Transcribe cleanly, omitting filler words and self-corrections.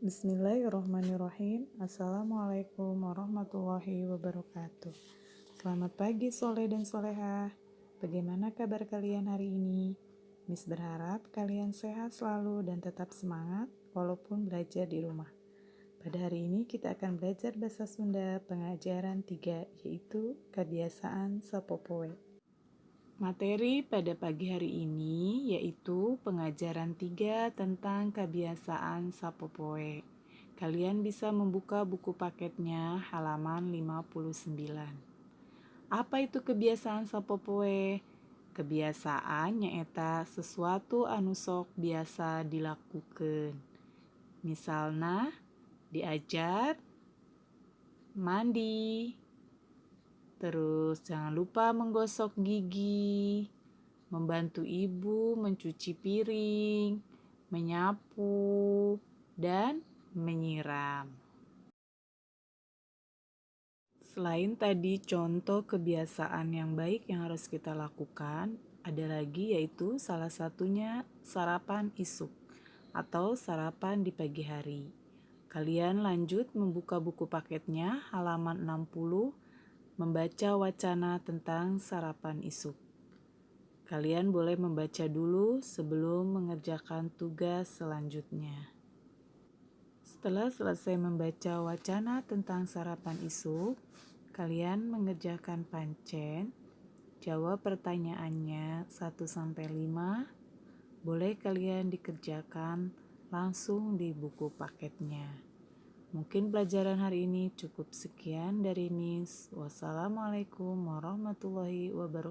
Bismillahirrahmanirrahim. Assalamualaikum warahmatullahi wabarakatuh. Selamat pagi Soleh dan Solehah. Bagaimana kabar kalian hari ini? Miss berharap kalian sehat selalu dan tetap semangat walaupun belajar di rumah. Pada hari ini kita akan belajar bahasa Sunda pengajaran 3, yaitu kebiasaan sapopoe. Materi pada pagi hari ini yaitu pengajaran 3 tentang kebiasaan sapopoe. Kalian bisa membuka buku paketnya halaman 59. Apa itu kebiasaan sapopoe? Kebiasaan nyaeta sesuatu anu sok biasa dilakukan. Misalnya diajar, mandi, terus jangan lupa menggosok gigi, membantu ibu mencuci piring, menyapu, dan menyiram. Selain tadi contoh kebiasaan yang baik yang harus kita lakukan, ada lagi yaitu salah satunya sarapan isuk atau sarapan di pagi hari. Kalian lanjut membuka buku paketnya halaman 60, membaca wacana tentang sarapan isuk. Kalian boleh membaca dulu sebelum mengerjakan tugas selanjutnya. Setelah selesai membaca wacana tentang sarapan isuk, kalian mengerjakan pancen, jawab pertanyaannya 1-5, boleh kalian dikerjakan langsung di buku paketnya. Mungkin pelajaran hari ini cukup sekian dari Miss. Wassalamualaikum warahmatullahi wabarakatuh.